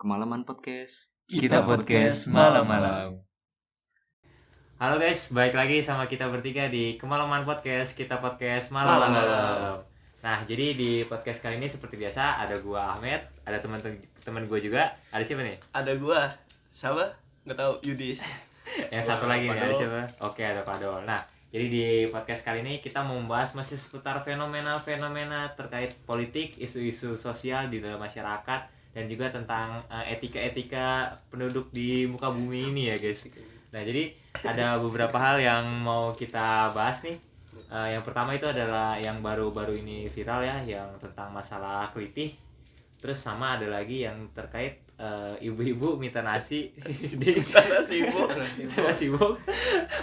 Kemalaman Podcast. Kita podcast malam-malam. Halo guys, balik lagi sama kita bertiga di Kemalaman Podcast. Kita podcast malam-malam. Nah, jadi di podcast kali ini seperti biasa ada gua Ahmed, ada teman gua juga. Ada siapa nih? Ada gua. Siapa? Nggak tahu, Yudis. Yang satu lagi nih, ada siapa? Oke, ada Padol. Nah, jadi di podcast kali ini kita mau membahas masih seputar fenomena-fenomena terkait politik, isu-isu sosial di dalam masyarakat, dan juga tentang etika-etika penduduk di muka bumi ini ya guys. Nah, jadi ada beberapa hal yang mau kita bahas nih. Yang pertama itu adalah yang baru-baru ini viral ya, yang tentang masalah kelitih. Terus sama ada lagi yang terkait ibu-ibu minta nasi Minta nasi bok.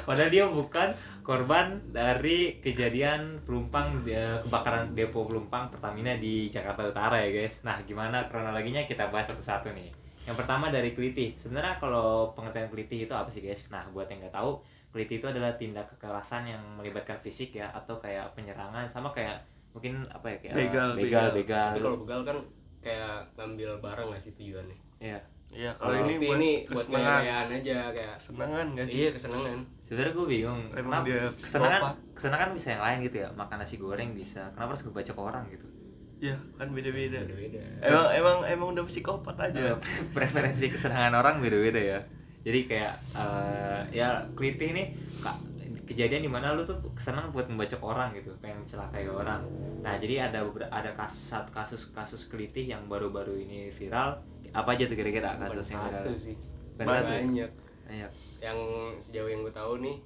Padahal dia bukan korban dari kejadian pelumpang kebakaran depo pelumpang Pertamina di Jakarta Utara ya guys. Nah, gimana kronologinya kita bahas satu-satu nih. Yang pertama dari kelitih. Sebenarnya kalau pengertian kelitih itu apa sih guys? Nah, buat yang nggak tahu, kelitih itu adalah tindak kekerasan yang melibatkan fisik ya, atau kayak penyerangan, sama kayak mungkin apa ya, kayak begal. Tapi kalau begal kan kayak ngambil barang nggak sih tujuannya? Iya, Kalau kalau ini buat gaya-gayaan aja, kayak kesenangan nggak sih? iya, kesenangan. Sebenarnya gue bingung, Emang kenapa dia kesenangan bisa yang lain gitu ya, makan nasi goreng bisa, kenapa harus ngebacok orang gitu? Iya, kan beda-beda. Beda-beda. Emang udah psikopat aja. Preferensi kesenangan orang beda-beda ya. Jadi kayak ya kelitih nih kejadian dimana lu tuh kesenang buat membacok orang gitu, pengen mencelakai orang. Nah, jadi ada kasus kelitih yang baru-baru ini viral. Apa aja tuh kira-kira kasus yang viral? Satu sih. Banyak. Yang sejauh yang gue tahu nih,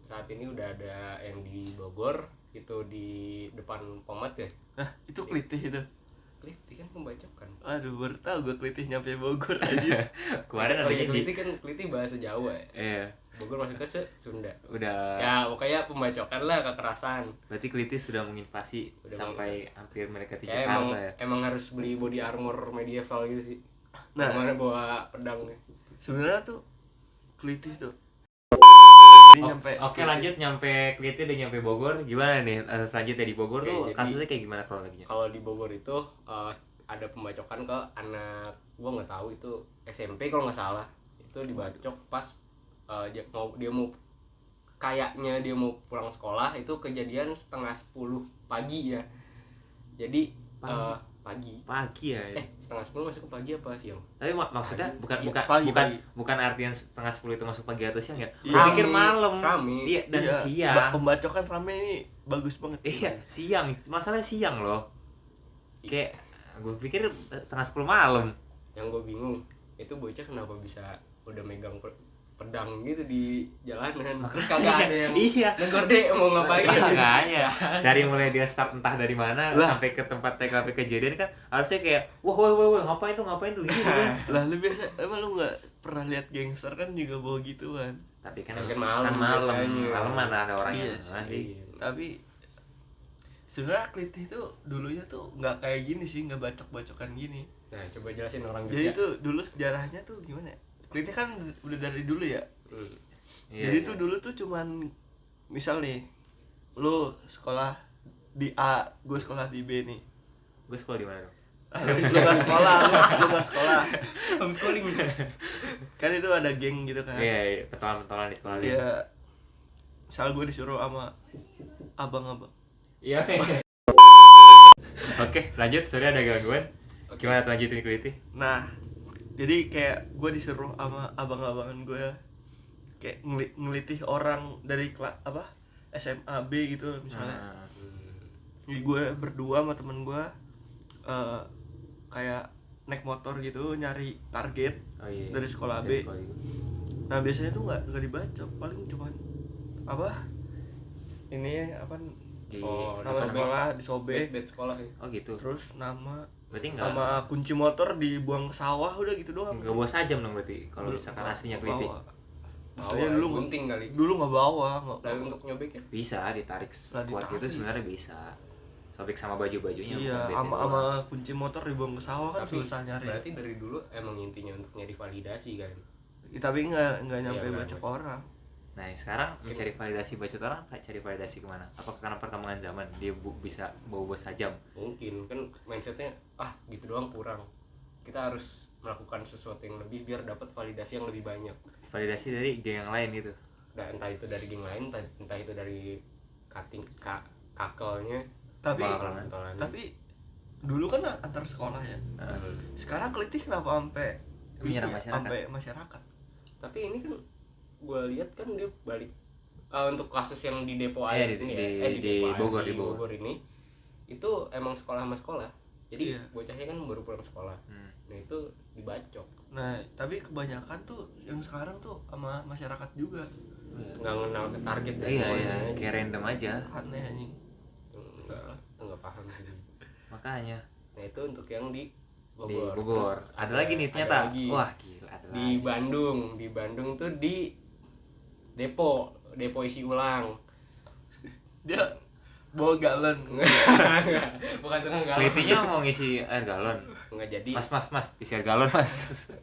saat ini udah ada yang di Bogor, itu di depan Pomat ya. Nah, itu kelitih itu. Kelitih kan pembacokan. Aduh, baru tahu gue kelitih nyampe Bogor aja. Kemarin ada kelitih bahasa Jawa ya. Iya. Bogor masuk ke Sunda. Udah. Ya, pokoknya pembacokan lah, kekerasan. Berarti kelitih sudah menginvasi sampai hampir mendekati Ya, Jakarta ya. Emang harus beli body armor medieval gitu sih. Nah, Gimana bawa pedangnya. sebenarnya tuh kelitih tuh. Oke, lanjut nyampe kelitih dan nyampe Bogor. Gimana nih selanjutnya di Bogor tuh jadi, kasusnya kayak gimana kronologinya? Kalau di Bogor itu ada pembacokan ke anak, gua nggak tahu itu SMP kalau nggak salah. Itu dibacok pas dia mau kayaknya dia mau pulang sekolah. Itu kejadian 9:30 pagi ya. Jadi pagi ya. 9:30 masuk ke pagi apa siang? Tapi maksudnya Pagi. bukan artian 9:30 itu masuk pagi atau siang ya? Iya. Gue pikir malam. Rame. Iya, dan Iya, siang. pembacokan rame ini bagus banget. Iya, siang. Masalahnya siang loh. Kayak gue pikir 9:30 malam. Yang gue bingung itu bocah kenapa bisa udah megang pedang gitu di jalanan, terus kagak ada yang Iya. negor deh mau ngapain. Makanya dari mulai dia start entah dari mana sampai ke tempat TKP kejadian kan harusnya kayak wah ngapain tuh gitu kan. Lah, lu biasa emang lu nggak pernah lihat gangster kan juga bawa gituan. Tapi kan malam biasanya. malam mana ada orangnya. Iya sih. Tapi sebenarnya kelitih tuh dulunya tuh nggak kayak gini sih, nggak bacok-bacokan gini. Nah, coba jelasin orang Jadi Jogja. tuh dulu sejarahnya tuh gimana ya? Kelitih kan udah dari dulu ya. Iya, Jadi tuh dulu tuh cuman misal nih, lu sekolah di A, gue sekolah di B nih. Gue sekolah di mana dong? Lu nggak sekolah, lu nggak sekolah. Homeschooling. Kan itu ada geng gitu kan. Iya, pentolan di sekolah. Iya. Misal gue disuruh sama abang-abang. Iya. Oke, lanjut. Sorry ada gangguan. Gimana tuh lanjutin kelitih? Nah, jadi kayak gue disuruh sama abang-abangan gue kayak ngelitih orang dari SMA B gitu misalnya. Jadi gue berdua sama temen gue kayak naik motor gitu nyari target dari sekolah B. Nah, biasanya tuh nggak dibacok, paling cuman nama sekolah disobek, bed sekolah ya. Oh gitu. terus nama Berarti enggak sama kunci motor dibuang ke sawah, udah gitu doang. Enggak bawa sajam dong berarti kalau misalkan aslinya kelitih. Maksudnya Bawa, dulu gunting kali. Dulu nggak bawa, nggak. Lalu untuk nyobek ya? Bisa ditarik kuat gitu sebenarnya bisa. Sobek sama baju-bajunya. Iya, sama kunci motor dibuang ke sawah kan susah nyari. Berarti dari dulu emang intinya untuk nyari validasi kan. Ya, tapi nggak nyampe Iya, bacok orang. Nah, sekarang mencari validasi bacot orang, cari validasi kemana? Apakah karena perkembangan zaman dia bisa bawa sajam? Mungkin kan mindsetnya gitu doang kurang. kita harus melakukan sesuatu yang lebih biar dapat validasi yang lebih banyak. Validasi dari geng yang lain gitu. Dan entah itu dari geng lain, entah itu dari kakelnya. Tapi pentolan. tapi dulu kan antar sekolah ya. Sekarang kelitih kenapa sampai Menyerang ini ya, masyarakat. sampai masyarakat. Tapi ini kan gue lihat kan dia balik untuk kasus yang di Depo Iya, Air di- ini di- ya, di Depo Bogor, Air, di Bogor. ini itu emang sekolah sama sekolah. Jadi Iya. bocahnya kan baru pulang sekolah. Nah itu dibacok. Nah, tapi kebanyakan tuh yang sekarang tuh sama masyarakat juga. Nggak kenal ke target ya. Iya, pokoknya. kayak random aja. Aneh anjing. Nggak paham sih. Makanya Nah itu untuk yang di di Bogor. Bogor. Terus Ada lagi nih ternyata. lagi. Wah, gila ada Di lagi. Bandung tuh di Depo isi ulang. Dia bawa galon. Bukan tukang galon. Kelitinya mau ngisi air galon. Nggak jadi. Mas, isi air galon, Mas.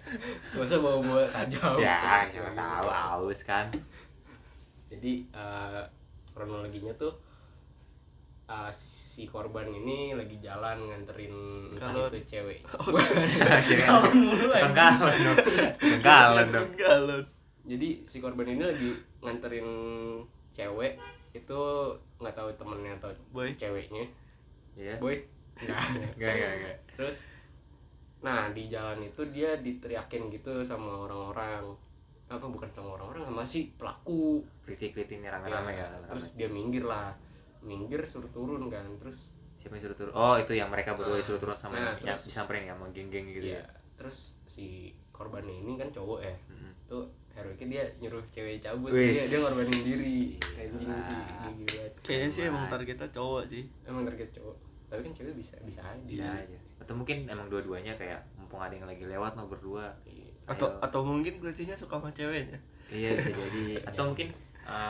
Gak usah bawa sajau. Ya, siapa tahu haus kan. Jadi kronologinya tuh si korban ini lagi jalan nganterin entah Galon. itu cewek. Akhirnya tukang galon dong. Tukang galon dong. Galon. Jadi si korban ini lagi nganterin cewek itu nggak tahu temennya atau Boy. ceweknya. Iya. Boy. Nggak. Enggak. Terus nah di jalan itu dia diteriakin gitu sama orang-orang. Apa bukan sama orang-orang, sama si pelaku. Kritik-kritik nih rame-rame ya. Terus dia minggir suruh turun kan. Terus Siapa yang suruh turun? Oh, itu yang mereka berdua disuruh turun sama Nah, yang terus- disamperin ya sama geng-geng gitu ya ya. terus si korbannya ini kan cowok ya. Mm-mm. Tuh heroiknya dia nyuruh cewek cabut. Wis. Dia ngorbanin diri. Gila. Anjing sih gila. Kayaknya sih emang targetnya cowok sih. Emang target cowok. Tapi kan cewek bisa aja. Bisa aja. Atau mungkin emang dua-duanya kayak mumpung ada yang lagi lewat mau berdua. Iya. Atau mungkin kelitihnya suka sama ceweknya. Iya bisa jadi. Atau mungkin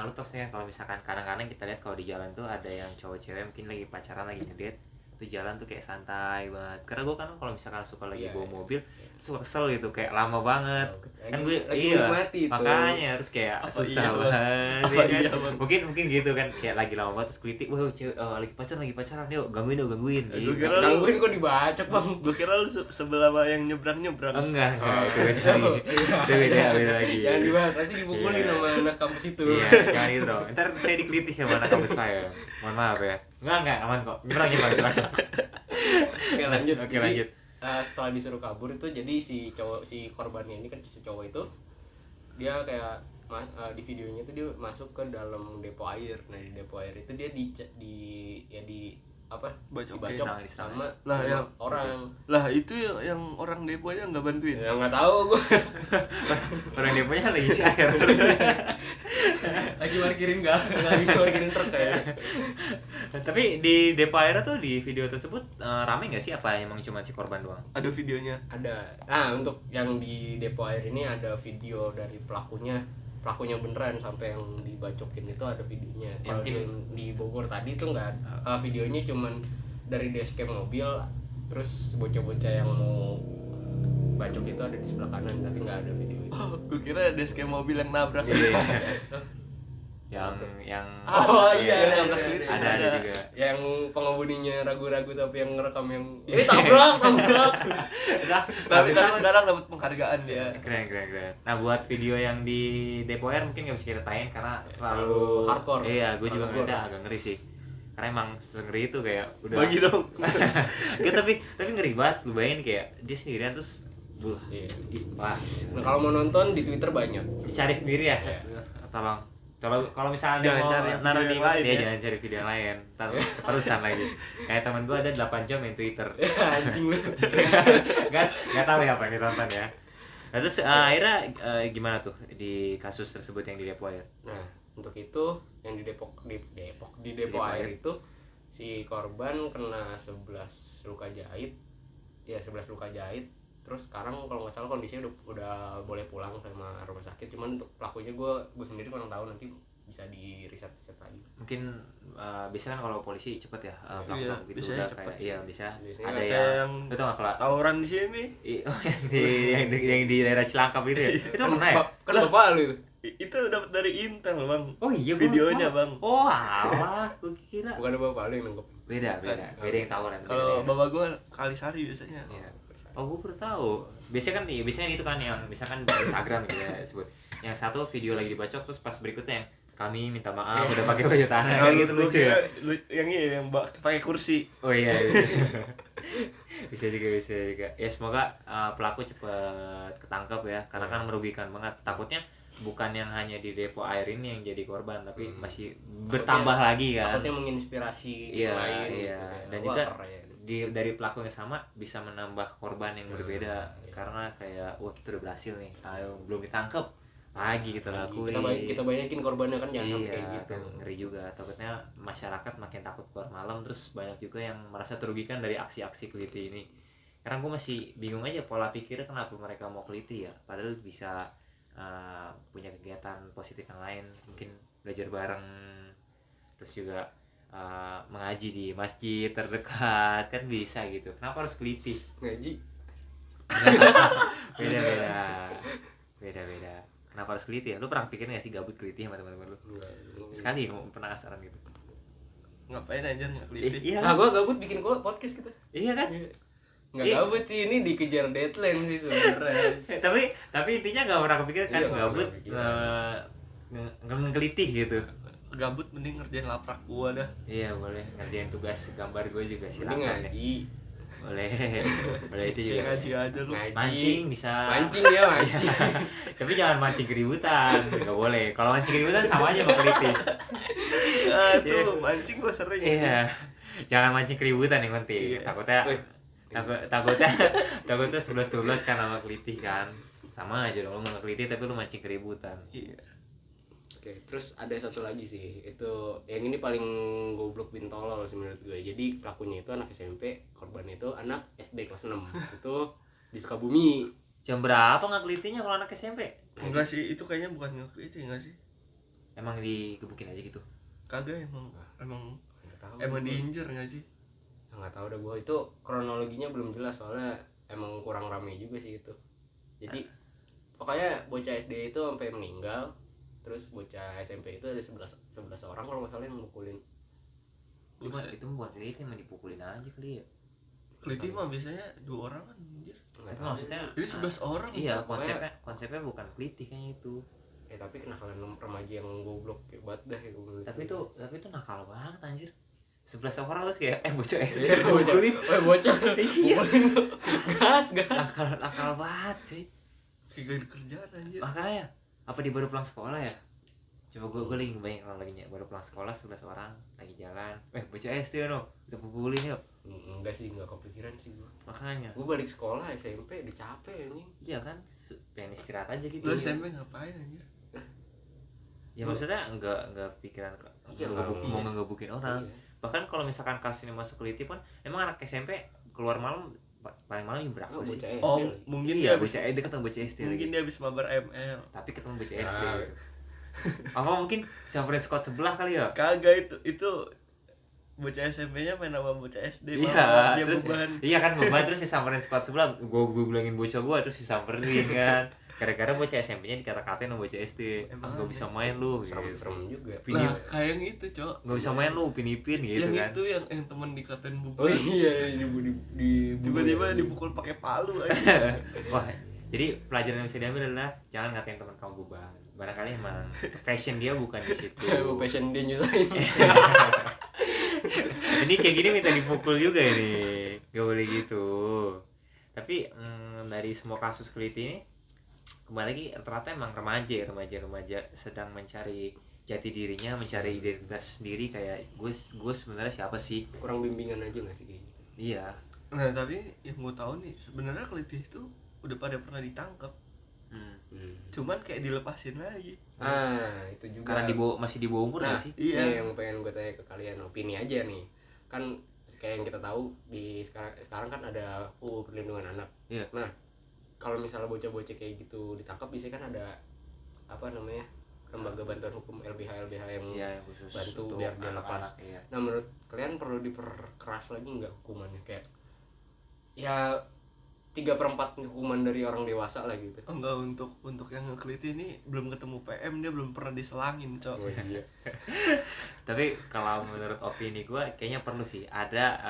lu tau sih kan kalau misalkan kadang-kadang kita lihat kalau di jalan tuh ada yang cowok cewek mungkin lagi pacaran lagi ngedate tuh jalan tuh kayak santai banget karena gue kan kalau misalkan suka lagi Iya, bawa iya. mobil suka kesel gitu kayak lama banget kan gue Lagi iya menikmati tuh. makanya harus kayak Apa susah iya, Bang? banget Apa ya kan? iya, Bang? mungkin gitu kan kayak lagi lama banget terus kritik wah cewek lagi pacaran yuk gangguin Gua gitu. kira Gangguin kok dibacok bang. Gue kira lu sebelah sama yang nyebrang. enggak itu beda lagi Oh, iya. itu beda lagi Jangan dibahas, nanti dipukulin Iya. sama anak kampus itu. iya jangan itu dong ntar saya dikritik sama anak kampus saya mohon maaf ya enggak aman kok nyebrang silakan. Oke lanjut. Oke, Jadi, lanjut. Setelah disuruh kabur itu jadi si korbannya ini kan si cowok itu dia kayak di videonya itu dia masuk ke dalam depo air. Nah di depo air itu dia di apa? Bacokin. Dibacok Diserang. sama Lah, sama ya. orang. Lah itu yang orang deponya nggak bantuin. Ya nggak tahu gue. orang dia punya lagi si air lagi parkirin truk kayak. tapi di depo air tuh di video tersebut rame nggak sih apa emang cuma si korban doang Ada videonya. Ada. Nah, untuk yang di depo air ini ada video dari pelakunya beneran sampai yang dibacokin itu ada videonya. Ya, Kalau mungkin- di Bogor tadi tuh nggak videonya cuman dari dashcam mobil, terus bocah-bocah yang mau bacok itu ada di sebelah kanan tapi nggak ada video itu. Oh, gue kira ada kayak mobil yang nabrak. yang Oh iya, ada, ada, ada juga Yang pengemudinya ragu-ragu tapi yang ngerekam yang tabrak. Tapi sekarang dapat penghargaan dia. keren nah buat video yang di depo air mungkin nggak bisa ceritain karena terlalu Terlalu hardcore. iya gue juga Terlalu ngeliatnya gore. agak ngeri sih karena emang sengeri itu kayak udah Bagi dong. Gak, tapi ngeri banget lu bayangin kayak dia sendirian terus Iya. wah Nah, kalau mau nonton di Twitter banyak. cari sendiri ya Iya. tolong kalau misalnya Jangan mau cari naruh video di yang lain dia ya. jangan cari video yang lain terusan lagi kayak temen gue ada 8 jam main Twitter Anjing lu. nggak tahu ya apa yang ditonton ya nah, terus akhirnya gimana tuh di kasus tersebut yang di Depo Air Nah, untuk itu yang di Depo Air itu si korban kena 11 luka jahit. Ya 11 luka jahit. Terus sekarang kalau nggak salah kondisinya udah boleh pulang sama rumah sakit. Cuman untuk pelakunya gue sendiri kurang tahu, nanti bisa di riset lagi. mungkin biasa kan kalau polisi cepet ya pelaku Iya, gitu biasanya udah cepet kayak sih. iya bisa Biasanya ada kayak yang yang itu nggak kelak Tawuran di sini. oh, yang di daerah Cilangkap itu ya itu pernah ya Kan bapak lu itu. Itu dapat dari Intel, Bang. oh iya gua Videonya, tahu. Bang. oh alah gua kira Bukan bapak lu yang nangkep. beda yang tawuran Kalau beda. bapak gua Kalisari biasanya. Iya. Oh, gue baru tahu. Biasanya itu kan yang misalkan di Instagram gitu ya sebut. Yang satu video lagi dibacok terus pas berikutnya yang kami minta maaf udah pakai baju tanah kayak gitu Gua lucu kira ya. yang ini yang pakai kursi. Oh iya bisa. bisa juga. Ya semoga pelaku cepat ketangkap ya karena kan merugikan banget. Takutnya bukan yang hanya di depo air ini yang jadi korban tapi masih bertambah lagi kan. Takutnya menginspirasi Iya, yang lain iya. gitu ya. Dan Wah, juga keren. dari pelaku yang sama bisa menambah korban yang berbeda karena kayak wah kita udah berhasil nih, ayo belum ditangkap lagi kita lakuin. Kita banyakin korbannya kan jangan Iya, kayak gitu. kan ngeri juga. Takutnya masyarakat makin takut keluar malam terus banyak juga yang merasa terugikan dari aksi-aksi keliti ini. Karena gue masih bingung aja pola pikirnya kenapa mereka mau keliti ya. Padahal bisa punya kegiatan positif yang lain, mungkin belajar bareng, terus juga mengaji di masjid terdekat kan bisa gitu. Kenapa harus keliti? Ngaji. Beda. Kenapa harus keliti ya? Lu pernah pikir nggak sih gabut keliti sama teman-teman lu? Sekali penasaran gitu. Ngapain aja ngeliti? Iya. Nah, gua gabut bikin podcast kita. Iya kan? Nggak Iya. gabut sih, ini dikejar deadline sih sebenarnya. tapi intinya nggak pernah kepikiran kan Iya, nggak gabut pernah kepikiran. ngeliti gitu. Gabut mending ngerjain laprak gua dah. Iya boleh ngerjain tugas gambar gue juga Ini silakan ya. ngaji. Boleh itu Kayak juga. ngaji aja lu. Ngaji. Mancing bisa. Mancing ya, mancing. Tapi jangan mancing keributan, nggak boleh. Kalau mancing keributan sama aja sama keliti. Tuh mancing gua sering. Iya. Jangan mancing keributan yang penting. Iya. Takutnya Wih. takutnya 11-12 kan sama keliti kan. Sama aja dong lu malah keliti tapi lu mancing keributan. Iya. Oke, terus ada satu lagi sih. Itu yang ini paling goblok bin tolol sih menurut gue. Jadi pelakunya itu anak SMP, korbannya itu anak SD kelas 6. Itu di Sukabumi. Jam berapa nggak kelitinya kalau anak SMP? Enggak sih, itu kayaknya bukan ngeliti enggak sih? Emang digebukin aja gitu. Kagak emang Nggak tahu. emang diinjer enggak sih? Nggak tahu dah gue, itu kronologinya belum jelas soalnya emang kurang rame juga sih itu. Jadi pokoknya bocah SD itu sampai meninggal, terus bocah SMP itu ada 11 orang kalau nggak salah yang mukulin. Itu bukan keliti emang dipukulin aja kali ya. Keliti mah biasanya 2 orang kan anjir. Nggak Tapi tahu. maksudnya Jadi 11 orang. iya Cok. konsepnya bukan keliti kayaknya itu. Tapi kenakalan remaja yang goblok kayak banget dah ya gue. Tapi itu nakal banget anjir. 11 orang terus kayak bocah SD Iya, bocah. dipukulin. Bocah. Iya. Mukulin. Gas. nakal banget cuy. Kayak gak ada kerjaan anjir. Makanya apa dia baru pulang sekolah ya? Coba gue lagi ngebayang kronologinya baru pulang sekolah 11 orang lagi jalan. Bocah SD no, kita pukulin yuk. Enggak sih, enggak kepikiran sih gue. Makanya. Gue balik sekolah SMP udah capek anjing. Iya kan, pengen istirahat aja gitu. Lu SMP ngapain anjir? Ya maksudnya enggak pikiran Iya, mau ngegebukin orang. Iya. Bahkan kalau misalkan kasus ini masuk keliti pun emang anak SMP keluar malam paling malam jam berapa Oh, sih? bocah SD. Oh, mungkin Iya, dia habis bocah SD ketemu bocah SD mungkin lagi. dia habis mabar ML. Tapi ketemu bocah SD. Nah. Gitu. Apa mungkin samperin squad sebelah kali ya? Kagak itu bocah SMP-nya main sama bocah SD. Iya, malah dia terus beban. iya kan beban terus disamperin squad sebelah. Gue bilangin bocah gue terus disamperin kan. Gara-gara bocah SMP-nya dikata-katain sama bocah SD. Emang Gak bisa main lu gitu. Serem juga. Nah, kayak yang itu, Cok. Gak bisa main lu, upin-ipin gitu yang kan. itu yang temen dikatain Oh beban. iya, Tiba-tiba dipukul pakai palu aja. Wah, jadi pelajaran yang bisa diambil adalah jangan ngatain teman kamu beban. Barangkali emang passion dia bukan di situ. Passion dia nyusahin. Ini kayak gini minta dipukul juga ini, gak boleh gitu. Tapi dari semua kasus keliti ini kembali lagi ternyata emang remaja sedang mencari jati dirinya, mencari identitas sendiri kayak gue sebenarnya siapa sih? Kurang bimbingan aja nggak sih kayak gitu? Iya. Nah, tapi yang gue tahu nih sebenarnya kelitih itu udah pada pernah ditangkap. Cuman kayak dilepasin lagi. Itu juga. Karena masih di bawah umur nah, gak sih? Iya. yang pengen gue tanya ke kalian, opini aja nih. Kan kayak yang kita tahu di sekarang kan ada perlindungan anak. Iya. Nah, kalau misalnya bocah-bocah kayak gitu ditangkap, biasanya kan ada apa namanya, lembaga bantuan hukum LBH yang Iya, yang khusus bantu untuk biar dia lepas. anak-anak, iya. Nah, menurut kalian perlu diperkeras lagi nggak hukumannya, kayak ya 3/4 hukuman dari orang dewasa lah gitu? Enggak, untuk yang ngekeliti ini belum ketemu PM, dia belum pernah diselangin, Cok. Oh iya. Tapi kalau menurut opini gue kayaknya perlu sih ada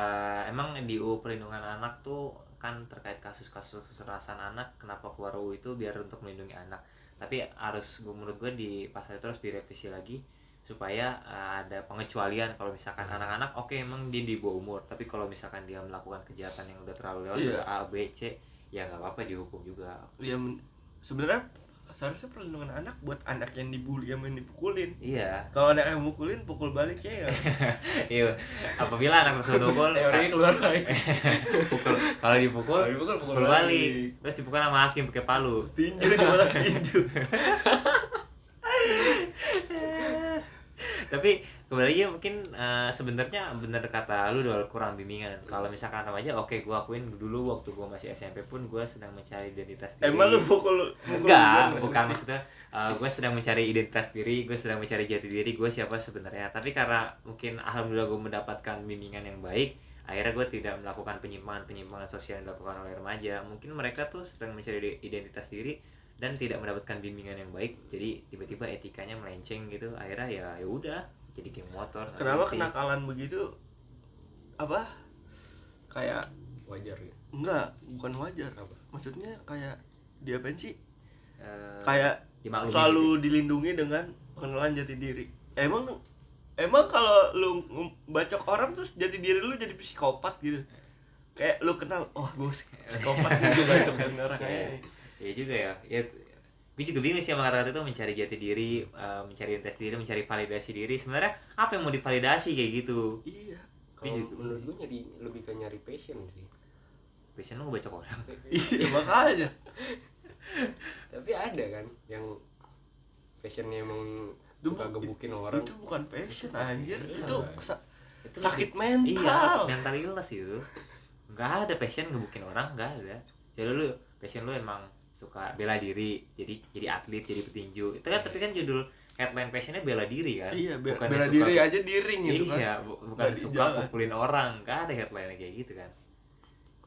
emang di UU perlindungan anak tuh menekan terkait kasus-kasus kekerasan anak, kenapa keluar UU itu biar untuk melindungi anak. Tapi menurut gue di pasal itu harus direvisi lagi supaya ada pengecualian kalau misalkan anak-anak oke, emang dia di bawah umur, tapi kalau misalkan dia melakukan kejahatan yang udah terlalu lewat, udah A B C, ya nggak apa-apa dihukum juga. Ya sebenarnya seharusnya perlindungan anak buat anak yang dibully sama yang dipukulin. Iya. Kalau anak yang mukulin, pukul balik ya. Iya. Apabila anak tersebut pukul, teori keluar lagi. kalau dipukul, pukul balik. Terus dipukul sama hakim pakai palu. Tinju dibalas tinju. Tapi kembali lagi mungkin sebenarnya bener kata lu Dol, kurang bimbingan. Kalau misalkan aja oke, gue akuin dulu waktu gue masih SMP pun gue sedang mencari identitas diri. Emang lu pukul enggak, bukan maksudnya gue sedang mencari identitas diri, gue sedang mencari jati diri gue siapa sebenarnya. Tapi karena mungkin alhamdulillah gue mendapatkan bimbingan yang baik, akhirnya gue tidak melakukan penyimpangan sosial yang dilakukan oleh remaja. Mungkin mereka tuh sedang mencari identitas diri dan tidak mendapatkan bimbingan yang baik, jadi tiba-tiba etikanya melenceng gitu. Akhirnya ya udah jadi geng motor. Kenapa kenakalan begitu apa kayak Wajar ya? enggak, bukan wajar. Apa? Maksudnya kayak dia apa sih? Eh, Kayak dimaklumi selalu gitu. dilindungi dengan pengenalan jati diri. Emang kalau lu bacok orang terus jati diri lu jadi psikopat gitu. Kayak lu kenal, oh gue psikopat nih, gue bacokin orang kayak Iya juga ya. Gue juga bingung sih sama kata-kata itu, mencari jati diri, mencari identitas diri, mencari validasi diri. Sebenarnya apa yang mau divalidasi kayak gitu? iya. Kalau menurut gue lebih ke nyari passion sih. Passion lu ngebacok orang. Iya makanya. Tapi ada kan yang passionnya emang Itu suka gebukin orang. Itu bukan passion anjir, Iya. itu Itu sakit Iya, mental. mental illness itu. Enggak ada passion ngebukin orang, enggak ada. Jadi lu passion lu emang suka bela diri, jadi atlet, jadi petinju. Itu kan tapi kan judul headline passionnya bela diri kan. Iya, Bukannya bela suka- diri aja di ring gitu kan. Iya, bukan Nggak di suka jalan. pukulin orang, enggak ada headline kayak gitu kan.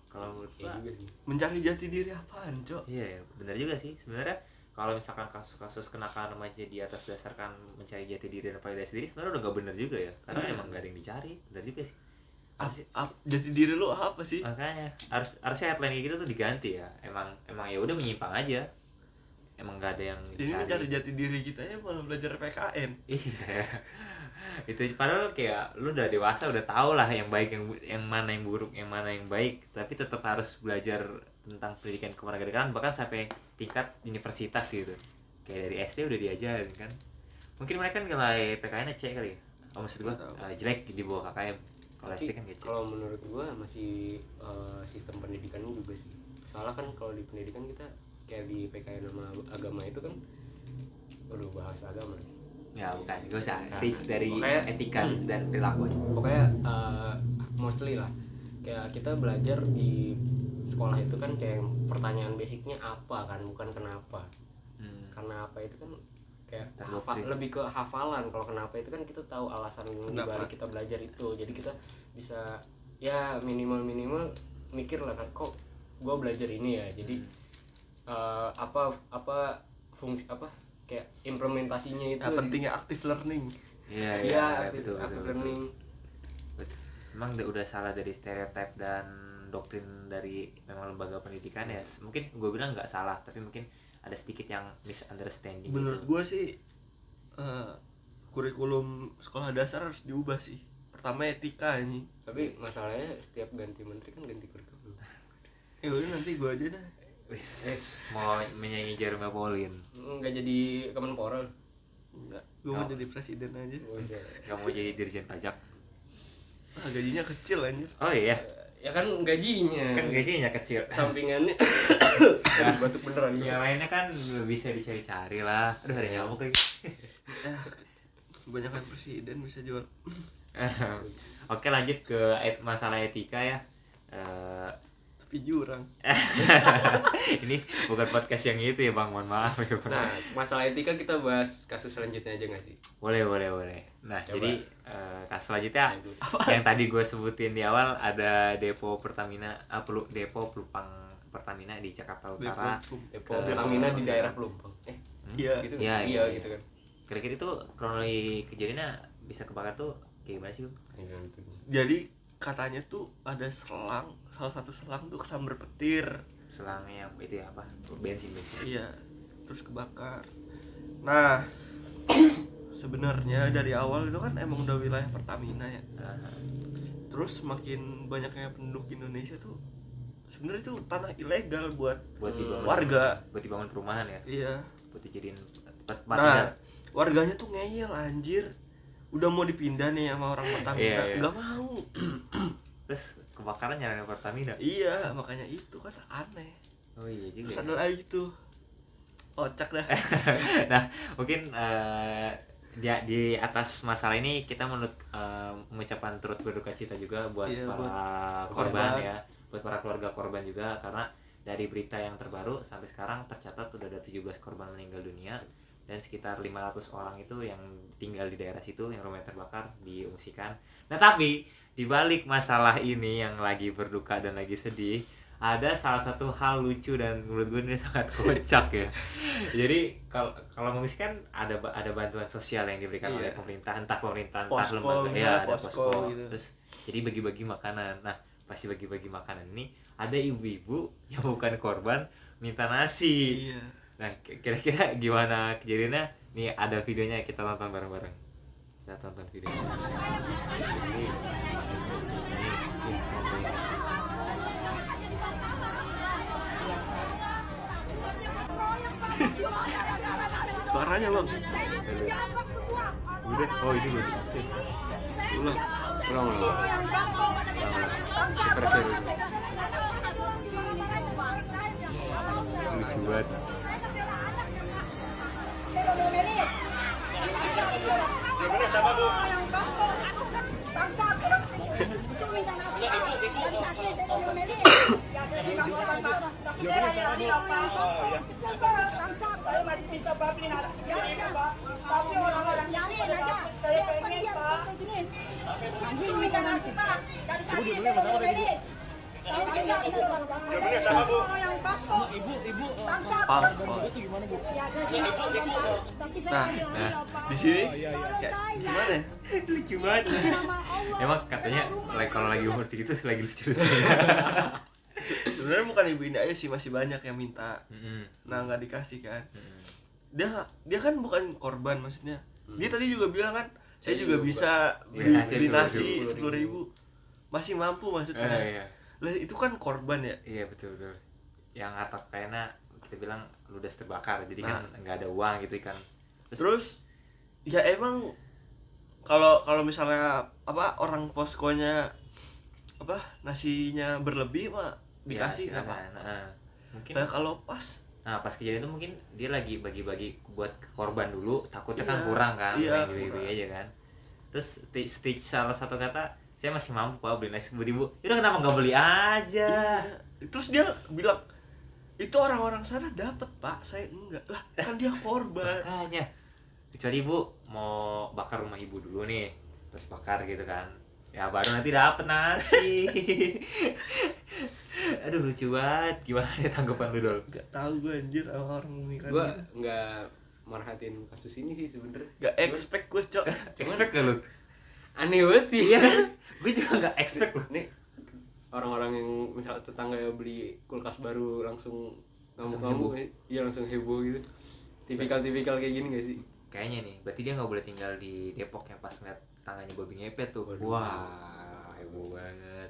Kalau menurut Kayak gua, juga sih. Mencari jati diri apaan, Cok? iya ya, benar juga sih. Sebenarnya kalau misalkan kasus-kasus kenakalan remaja di atas dasarkan mencari jati diri dan validasi diri, sebenarnya udah gak benar juga ya. Karena emang gak ada yang dicari, benar juga sih. Jati diri lu apa sih? Makanya harusnya headline kayak gitu tuh diganti ya. Emang ya udah menyimpang aja. Emang gak ada yang Ini mencari jati diri kita ya malah belajar PKN. Iya. Itu padahal kayak lu udah dewasa, udah tau lah yang baik, yang mana yang buruk, yang mana yang baik, tapi tetap harus belajar tentang pendidikan kewarganegaraan bahkan sampai tingkat universitas gitu. Kayak dari SD udah diajarin kan. Mungkin mereka nilai PKN-nya C kali ya. Oh, maksud gua jelek di bawah KKM. Kalau SD kan kecil. Kalau menurut gua masih sistem pendidikannya juga sih. Soalnya kan kalau di pendidikan kita kayak di PKN sama agama itu kan, waduh bahas agama nih. Ya bukan, gak usah. Stage dari Pokoknya- etika dan perilaku aja. Pokoknya mostly lah kayak kita belajar di sekolah itu kan kayak pertanyaan basicnya apa kan, bukan kenapa. Karena apa itu kan kayak lebih ke hafalan. Kalau kenapa itu kan kita tahu alasan dibalik kita belajar itu, jadi kita bisa ya minimal mikir lah kan, kok gue belajar ini ya, jadi apa fungsi apa kayak implementasinya itu. Pentingnya active learning. Iya, betul. learning. Emang udah salah dari stereotip dan doktrin dari memang lembaga pendidikan ya. Mungkin gue bilang nggak salah, tapi mungkin ada sedikit yang misunderstanding. Menurut gitu. gue sih kurikulum sekolah dasar harus diubah sih. Pertama etika ini. Tapi masalahnya setiap ganti menteri kan ganti kurikulum. Udah nanti gue aja dah. Mau menyanyi Jeremy Pauline. Nggak jadi Kemenpora. Enggak, gue mau jadi presiden aja. Gak mau jadi dirjen pajak. Gajinya kecil anjir. Oh iya, Ya kan gajinya. kan gajinya kecil. Sampingannya batuk beneran. Yang lainnya kan bisa dicari-cari lah. Aduh, ada nyamuk lagi. Kebanyakan presiden bisa jual. Oke, lanjut ke masalah etika ya. Tapi jurang. Ini bukan podcast yang itu ya Bang, mohon maaf ya Bang. Nah, masalah etika kita bahas kasus selanjutnya aja nggak sih? Boleh. Nah, Coba. jadi kasus selanjutnya yang tadi gue sebutin di awal, ada depo Pertamina, depo Pelumpang Pertamina di Jakarta Utara. Depo Pertamina di daerah Pelumpang. Iya. Gitu. Iya, Iya, iya. gitu kan. Kira-kira itu kronologi kejadiannya bisa kebakar tuh kayak gimana sih, Bang? Jadi katanya tuh ada salah satu selang tuh kesambar petir. Selangnya yang itu ya apa? Bensin. Iya, terus kebakar. Nah, sebenarnya dari awal itu kan emang udah wilayah Pertamina ya. Terus semakin banyaknya penduduk Indonesia tuh sebenarnya itu tanah ilegal buat dibangun warga, buat dibangun perumahan ya. iya. Buat dijadiin tempat Nah, warganya tuh ngeyel anjir. Udah mau dipindah nih sama orang Pertamina, Iya. nggak mau. Terus kebakaran nyalain Pertamina. Iya, makanya itu kan aneh. Oh iya juga. Terus ada lagi tuh kocak dah. Nah, mungkin di atas masalah ini kita mengucapkan turut berduka cita juga buat para korban ya, buat para keluarga korban juga, karena dari berita yang terbaru sampai sekarang tercatat udah ada 17 korban meninggal dunia dan sekitar 500 orang itu yang tinggal di daerah situ yang rumahnya terbakar diungsikan. Nah, tapi di balik masalah ini yang lagi berduka dan lagi sedih, ada salah satu hal lucu dan menurut gue ini sangat kocak ya. Jadi kalau mengungsi kan ada bantuan sosial yang diberikan oleh pemerintah, entah pemerintahan, entah lembaga ya, ada posko gitu. Terus jadi bagi-bagi makanan. Nah, pasti bagi-bagi makanan ini ada ibu-ibu yang bukan korban minta nasi. Iya. Nah, kira-kira gimana kejadiannya? Nih ada videonya, kita tonton bareng-bareng. Kita tonton videonya. Ini. Suaranya bang. Udah, oh ini belum. Ulang. Versi dulu. Lucu banget. Saya masih bisa beli nasi segini Pak, tapi orang-orang ini saya pengen Pak. Anjing minta nasi Pak, dan kasih saya mau beli. Saya bisa jawabannya sama Bu. Yang pas kok. Ibu. Pas. Nah, di sini kayak gimana ya? Lucu banget. Emang katanya kalau lagi umur segitu lagi lucu-lucu. Sebenarnya bukan ibu ini aja sih, masih banyak yang minta. Nah, nggak dikasih kan. Dia kan bukan korban maksudnya. Dia tadi juga bilang kan, saya juga bisa beli nasi 10.000. Masih mampu maksudnya. Iya. Lah itu kan korban ya. Iya betul. Yang harta kekayaan kita bilang ludes terbakar, jadi kan nggak ada uang gitu kan. Terus ya emang kalau misalnya apa orang poskonya apa nasinya berlebih mah dikasih ya, apa? Mungkin. Nah kalau pas kejadian itu mungkin dia lagi bagi-bagi buat korban dulu, takutnya kan kurang kan, ibu-ibu aja kan. Terus stage salah satu kata, saya masih mampu Pak beli nasi 10.000. Udah kenapa nggak beli aja? Terus dia bilang itu orang-orang sana dapat Pak, saya enggak lah, kan dia korban. Makanya kecuali ibu mau bakar rumah ibu dulu nih, terus bakar gitu kan, ya baru nanti dapet nasi. Aduh lucu banget, gimana ya tanggapan lu Dol? Gak tahu gue anjir sama orang memikiran. Gue nggak merhatiin kasus ini sih sebenernya. Gak expect gue cok. Expect gak lu? Aneh banget sih. Iya kan? Gue juga gak expect loh. Nih orang-orang yang misalnya tetangga beli kulkas baru langsung ngamuk-ngamuk, iya langsung heboh gitu. Tipikal kayak gini gak sih? Kayaknya nih, berarti dia gak boleh tinggal di Depok yang pas ngeliat tangannya babi ngepet tuh. Wah, heboh banget.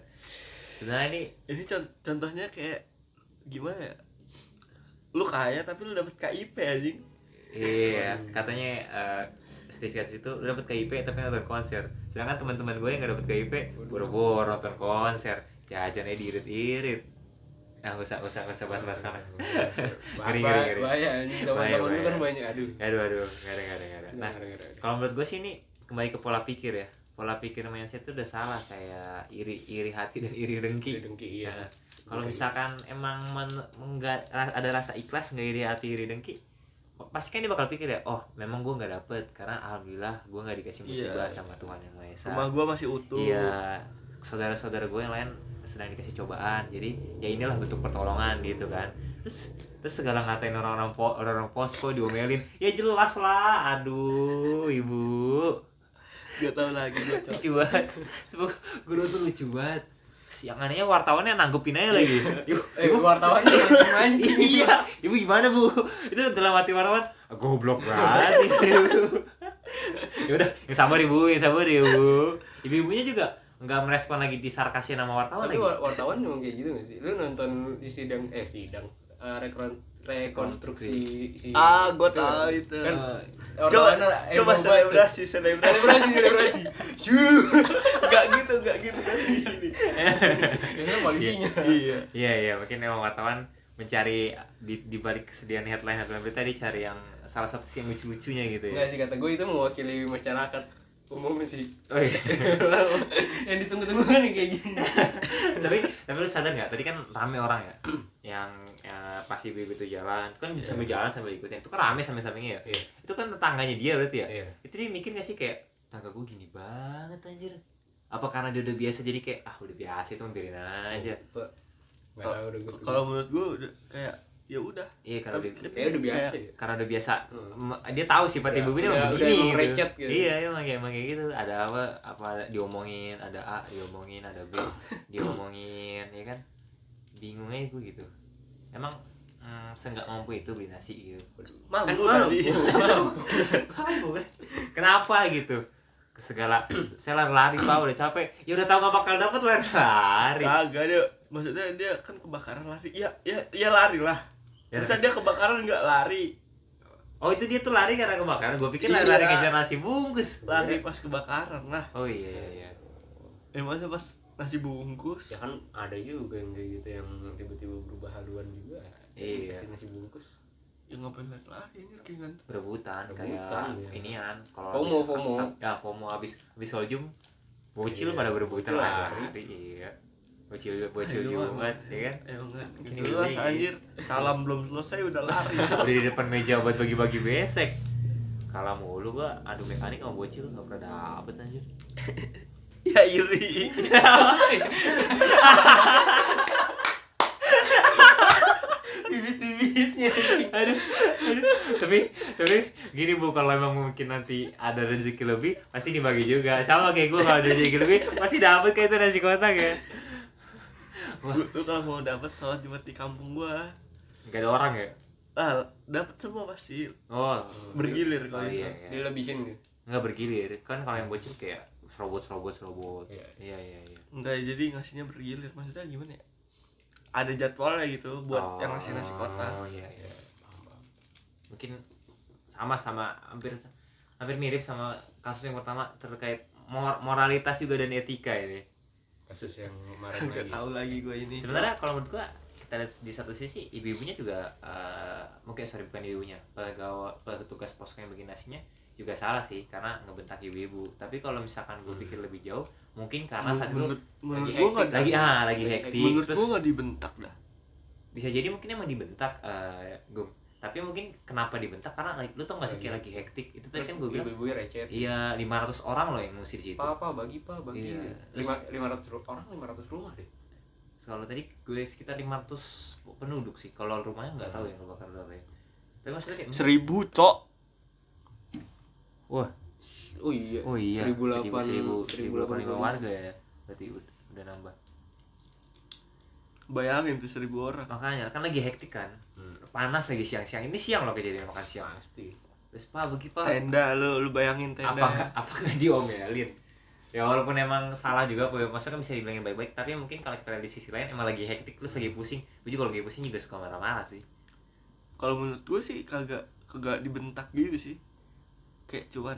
Sebenarnya ini contohnya kayak gimana ya? Lu kaya tapi lu dapet KIP anjing. Iya, katanya stage kasus itu lu dapet KIP tapi nonton konser. Sedangkan teman-teman gue yang gak dapet KIP boro-boro nonton konser, jajannya diirit-irit. Nah, usah bahas-bahas sana. Ngeri. Bahaya anjing, teman-teman lu kan banyak. Aduh, enggak ada. Nah, kalau menurut gue sih ini kembali ke pola pikir ya. Pola pikir mindset itu udah salah, kayak iri hati dan iri dengki. Iya. Nah, kalau misalkan emang enggak ada rasa ikhlas, enggak iri hati iri dengki, pasti kan dia bakal pikir ya, oh memang gue nggak dapet karena alhamdulillah gue nggak dikasih musibah sama Tuhan Yang Maha Esa. Rumah gue masih utuh. Iya, saudara-saudara gue yang lain sedang dikasih cobaan, jadi ya inilah bentuk pertolongan gitu kan. Terus segala ngatain orang posko diomelin, ya jelas lah, aduh ibu. Gak tau lagi gue cok. Lucu banget. Gue tuh lucu banget. Terus yang anehnya wartawannya nanggepin aja lagi. Ibu, Wartawan mancing-mancing. iya, ibu gimana bu? Itu dalam hati wartawan, goblok banget. Ya udah, yang sabar ibu, yang sabar ibu. Ibu-ibunya juga nggak merespon lagi di sarkasnya nama wartawan Tapi lagi. wartawan memang kayak gitu gak sih? Lu nonton di sidang rekonstruksi si Gue tahu itu. Kan Coba wartawan selebrasi. selebrasi. Gak gitu kan di sini. Kayaknya polisinya. Iya. Iya, mungkin emang wartawan mencari di balik kesedihan headline berita dia cari yang salah satu sih yang lucu-lucunya gitu ya. Enggak sih, kata gue itu mewakili masyarakat umum sih. Oh iya. Yang ditunggu-tunggu kan kayak gini. tapi lu sadar nggak tadi kan rame orang ya yang pas ibu itu jalan itu kan sambil jalan sambil ikutin itu kan rame samping-sampingnya ya. Iya. Itu kan tetangganya dia berarti ya. Iya. Itu dia mikir nggak sih kayak tangga gue gini banget anjir, apa karena dia udah biasa jadi kayak udah biasa itu biarin aja. Enggak tahu udah gue. Kalau menurut gue udah kayak ya udah. Iya karena Tapi- dia, Kayak udah biasa ya. karena udah biasa dia tahu sifat Udah- ibu ini udah- emang udah begini emang gitu. recet gitu. Iya emang kayak gitu, ada apa diomongin, ada A diomongin, ada B diomongin, ya kan bingung aja gue gitu. Emang seenggak mampu itu beli nasi gitu. Mampu Kan tadi. Mampu kan? Kenapa gitu? Ke segala saya lari pak udah capek, ya udah tahu gak bakal dapet lari. Kagak dia, maksudnya dia kan kebakaran lari. Ya lari lah. Ya. Masa dia kebakaran nggak lari? Oh itu dia tuh lari karena kebakaran, gue pikir Iya. lari ngejar nasi bungkus. Lari pas kebakaran lah. Oh iya. Masa pas nasi bungkus? Ya kan ada juga yang kayak gitu yang tiba-tiba berubah haluan juga. Iya. Kasih nasi bungkus. Ya ngapain lari ini kan? Berebutan Berebutan, kayak ya. inian kalau FOMO. ya FOMO abis Soljum bocil Iya, pada berebutan bocil lari. lari. Iya. Bocil jumat ya kan. Enggak Ini gitu lah gini. anjir. Salam belum selesai udah lari. Udah di depan meja buat bagi-bagi besek. Kalah mulu gua adu mekanik sama bocil enggak pernah dapet anjir. Ya iri. Bibit-bibitnya. aduh. Tapi gini bu, kalau emang mungkin nanti ada rezeki lebih pasti dibagi juga. Sama kayak gua kalau ada rezeki lebih pasti dapet kayak itu nasi kotak ya. Lu kalau mau dapat sholat Jumat di kampung gua, Enggak ada orang ya? dapat semua pasti. Oh, Bergilir kalau itu. iya. Dilebihin gitu. Nggak bergilir kan kalau yang bocil kayak serobot. Iya. Iya. Enggak, jadi ngasihnya bergilir. Maksudnya gimana ya? Ada jadwalnya gitu buat yang ngasih nasi kotak. Oh iya. Mungkin sama hampir mirip sama kasus yang pertama terkait moralitas juga dan etika ini. Kasus yang kemarin Enggak lagi. tahu lagi gua ini. Sebenarnya kalau menurut gua kita lihat di satu sisi ibu-ibunya juga bukan ibunya, petugas posko yang bikin nasinya juga salah sih karena ngebentak ibu-ibu. Tapi kalau misalkan gue pikir lebih jauh, mungkin karena saat itu menurut lagi gua enggak lagi Lagi hektik, menurut terus gua enggak dibentak dah. bisa jadi mungkin emang dibentak Gum. Tapi mungkin kenapa dibentak karena lu tau gak sih kayak lagi hektik itu tadi Terus kan gue bilang ibu-ibu recet. iya 500 orang loh yang ngusir di situ. Bagi. Iya. 500 orang 500 rumah deh. Kalau tadi gue sekitar 500 penduduk sih. Kalau rumahnya nggak tahu ya kebakar berapa ya. Tapi maksudnya kayak 1000, Cok. wah, Oh iya. oh iya 1800 warga ya. Berarti udah nambah. Bayangin tuh 1000 orang. Makanya kan lagi hektik kan. Panas lagi siang-siang. Ini siang loh kejadian makan siang. Pasti. Terus Pak, Pak. Tenda lu bayangin tenda. Apakah diomelin? Ya walaupun emang salah juga, masa kan bisa dibilangin baik-baik, tapi mungkin kalau kita lihat di sisi lain emang lagi hektik terus lagi pusing. Gue juga kalau lagi pusing juga suka marah-marah sih. Kalau menurut gue sih kagak dibentak gitu sih. Kayak cuman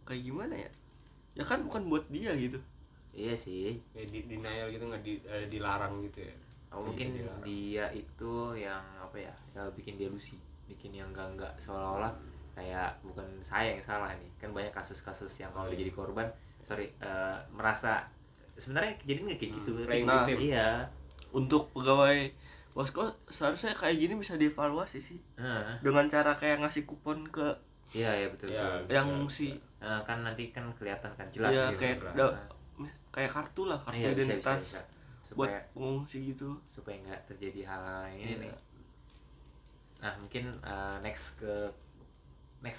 kayak gimana ya? Ya kan bukan buat dia gitu. Iya sih. Ya denial gitu nggak dilarang gitu ya. Mungkin dilarang. dia itu yang apa ya? Bikin delusi, bikin yang enggak seolah-olah kayak bukan saya yang salah nih. Kan banyak kasus-kasus yang kalau dia jadi korban, merasa sebenarnya kejadian nggak kayak gitu. Nah, iya. Untuk pegawai posko seharusnya kayak gini bisa dievaluasi sih. Nah, Dengan cara kayak ngasih kupon ke iya betul. Ya, yang bisa. si Kan nanti kan kelihatan kan jelas ya, gitu. kayak kartu lah, kartu Iya, identitas bisa. buat Supaya pengungsi gitu. nggak terjadi hal-hal ini Iya. nih. Nah mungkin next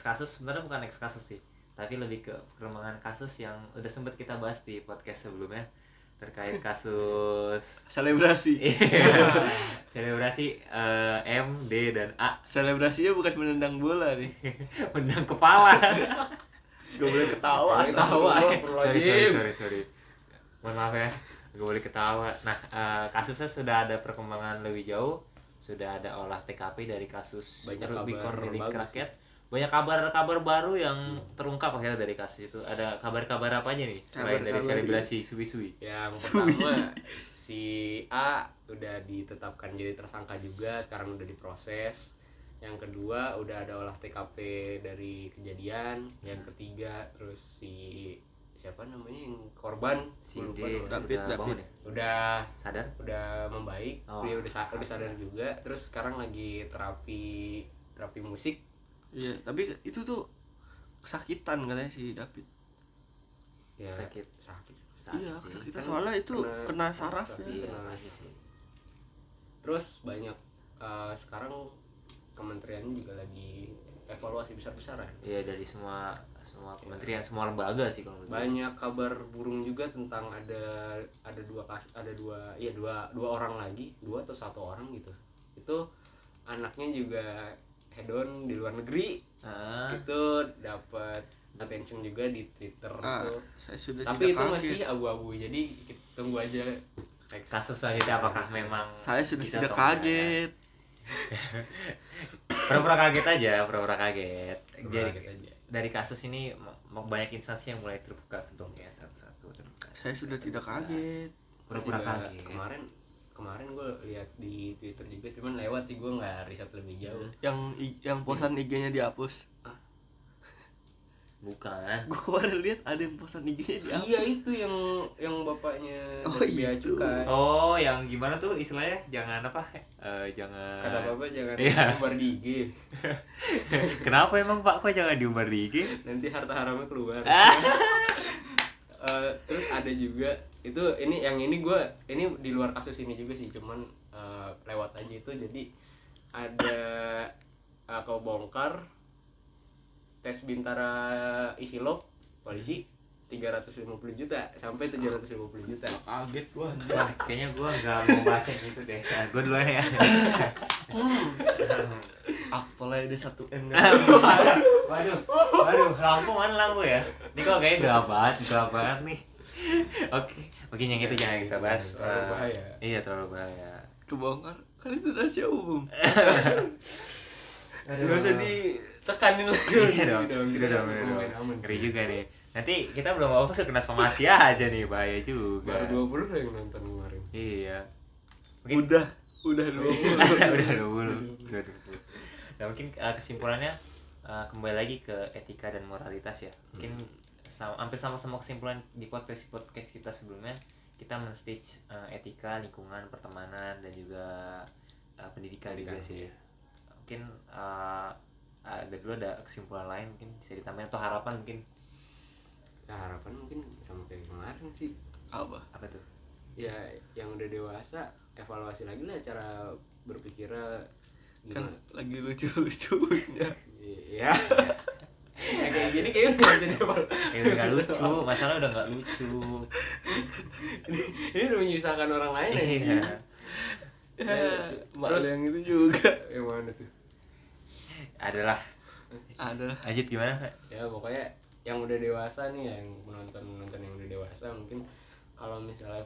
kasus sebenarnya bukan next kasus sih, tapi lebih ke perkembangan kasus yang udah sempat kita bahas di podcast sebelumnya terkait kasus Selebrasi. selebrasi M, D, dan A Selebrasinya bukan menendang bola nih. menang kepala. Gak boleh ketawa. Sorry. Mohon maaf ya, gak boleh ketawa. Nah, kasusnya sudah ada perkembangan lebih jauh, sudah ada olah TKP dari kasus Banyak Rubicon kabar milik bagus rakyat. Banyak kabar baru yang terungkap akhirnya dari kasus itu. Ada kabar apa aja nih selain dari Kabar-kabar selebrasi suwi-suwi? Yang pertama si A udah ditetapkan jadi tersangka juga, sekarang udah diproses. Yang kedua udah ada olah TKP dari kejadian. Yang ketiga terus si siapa namanya yang korban Si gua lupa D namanya. David. udah bangun ya? Udah Sadar? membaik, Oh. dia udah sadar juga. Terus sekarang lagi terapi musik. Iya, tapi itu tuh kesakitan katanya si David. Ya, Sakit. sakit. Iya, sih. kesakitan Kan soalnya itu kena saraf ya. Iya, Kena. pasti sih. Terus banyak sekarang kementeriannya juga lagi evaluasi besar-besaran. Iya, dari semua kementerian, semua lembaga sih kalau menurut gue. Banyak kabar burung juga tentang ada dua orang lagi, 2 atau 1 orang gitu. Itu anaknya juga hedon di luar negeri. Itu dapat attention juga di Twitter itu. Saya sudah Tapi tidak itu kaget. masih abu-abu. Jadi kita tunggu aja next. Kasus selanjutnya apakah memang Saya sudah kita tidak atau enggak, kaget. ya? Pura-pura kaget aja, pura-pura kaget. Jadi Kaget aja. dari kasus ini banyak instansi yang mulai terbuka dong ya, satu-satu terbuka. Saya sudah tidak kaget. Pura-pura Juga kaget. kemarin gue lihat di Twitter juga, cuman lewat sih, gue nggak riset lebih jauh. Yang posan IG-nya dihapus. Bukan. Gue kemarin lihat ada yang posan IG-nya dihapus. Iya, itu yang bapaknya Oh, dari Bea itu. Cukai. Oh, yang gimana tuh istilahnya? Jangan apa? Jangan. Kata bapak jangan Iya. umbar di IG, Kenapa emang Pak kok jangan diumbar di IG? nanti harta haramnya keluar. Ah. Terus ada juga ini di luar kasus ini juga sih, cuman lewat aja itu. Jadi ada kebongkar tes Bintara isi log polisi 350 juta sampai 750 juta. Kaget gua. Wah, kayaknya gua nggak mau bahas yang itu deh. Nah, gua duluan ya. Apalagi ada 1M Waduh, lampu mana lampu ya? Ini kok kayaknya gelap banget nih. Oke, yang itu jangan kita bahas. Terlalu bahaya. Iya, terlalu bahaya. kebongkar. Kan itu rahasia umum. Gak usah ditekanin lagi. Iya dong, itu dong. Ngeri juga nih. Nanti kita belum apa udah kena somasi aja nih, bahaya juga. Baru 20 lah yang nonton kemarin. Iya. Udah 20. Udah 20. Nah, mungkin kesimpulannya kembali lagi ke etika dan moralitas ya. Mungkin hampir sama kesimpulan di podcast kita sebelumnya. Kita men-stage etika, lingkungan, pertemanan dan juga pendidikan juga sih. Mungkin ada kesimpulan lain mungkin bisa ditambahin atau harapan mungkin. Ya, harapan mungkin sama kayak kemarin sih. Apa tuh? Ya yang udah dewasa evaluasi lagi lah cara berpikirnya Kan gimana. lagi lucu-lucunya. Iya. Ya kayak gini kayaknya nggak bisa dievaluasi. Ya udah gak lucu, masalah udah gak lucu. Ini udah menyusahkan orang lain ya. Iya. Mak Terus yang itu juga. yang mana tuh? Adalah Ada. lanjut gimana? Ya pokoknya yang udah dewasa nih, yang menonton yang udah dewasa, mungkin kalau misalnya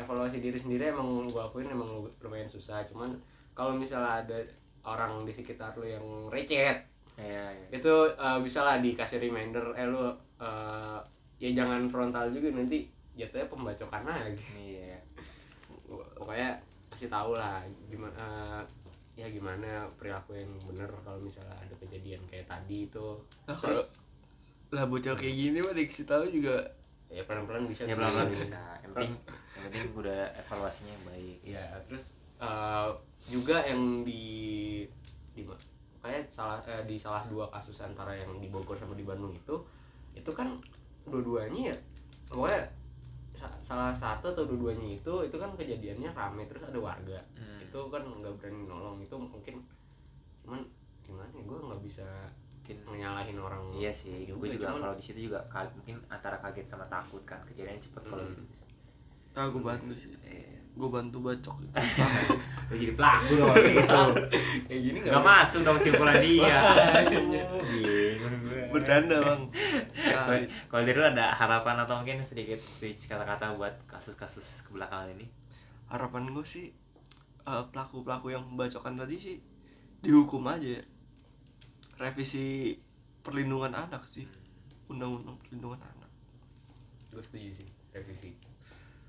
evaluasi diri sendiri emang gua akuin emang lumayan susah. Cuman kalau misalnya ada orang di sekitar lu yang receh, Iya. itu bisa lah dikasih reminder, lu ya jangan frontal juga, nanti jatuhnya pembacokan lagi. Iya. Pokoknya kasih tahu lah gimana perilaku yang bener kalau misalnya ada kejadian kayak tadi itu. Nah, kalau lah bocah kayak gini mah dikasih tahu juga. Ya pelan-pelan bisa. Ya pelan-pelan bisa. Yang penting udah evaluasinya yang baik. Ya terus juga yang kayak di salah 2 kasus antara yang di Bogor sama di Bandung itu kan dua-duanya ya pokoknya salah satu atau dua-duanya itu kan kejadiannya rame, terus ada warga itu kan nggak berani nolong. Itu mungkin cuman gimana ya, gue nggak bisa mungkin nyalahin orang. iya sih, gue juga cuman- kalau di situ juga mungkin antara kaget sama takut kan, kejadian cepet kalau gitu. gue bantu sih, gue bantu bacok itu. Lu jadi pelaku dong kayak gitu. Kayak gini Nggak masuk dong kesimpulan dia. Aduh, bingung gue. Bercanda bang. Kalau dari lu ada harapan atau mungkin sedikit switch kata-kata buat kasus-kasus kebelakangan ini? Harapan gue sih pelaku-pelaku yang membacokan tadi sih dihukum aja ya. Revisi perlindungan anak sih, undang-undang perlindungan anak, Gue setuju sih, revisi.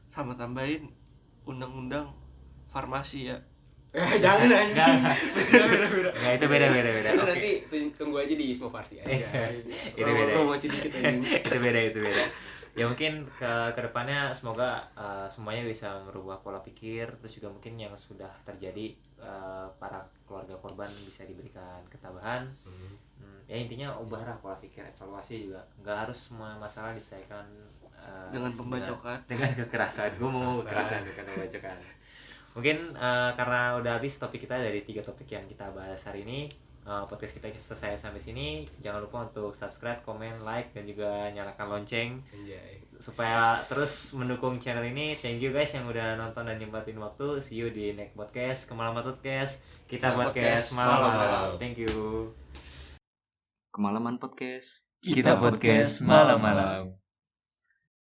sama tambahin undang-undang farmasi ya. Jangan anjing. Nggak, itu beda. Itu Oke. nanti tunggu aja di Ismo Farsi aja. Itu beda. Promosi dikit aja. itu beda. Ya mungkin ke depannya semoga semuanya bisa merubah pola pikir, terus juga mungkin yang sudah terjadi para keluarga korban bisa diberikan ketabahan. Ya intinya ubahlah pola pikir, evaluasi juga nggak harus semua masalah diselesaikan Dengan pembacokan, dengan kekerasan. Gue mau kekerasan bukan pembacokan. Mungkin karena udah habis topik kita dari 3 topik yang kita bahas hari ini, podcast kita selesai sampai sini. Jangan lupa untuk subscribe, komen, like, dan juga nyalakan lonceng Anjay. supaya terus mendukung channel ini. Thank you guys yang udah nonton dan nyempetin waktu. See you di next podcast, Kemalaman Podcast. Kita podcast malam-malam. Thank you. Kemalaman podcast. Kita podcast malam-malam.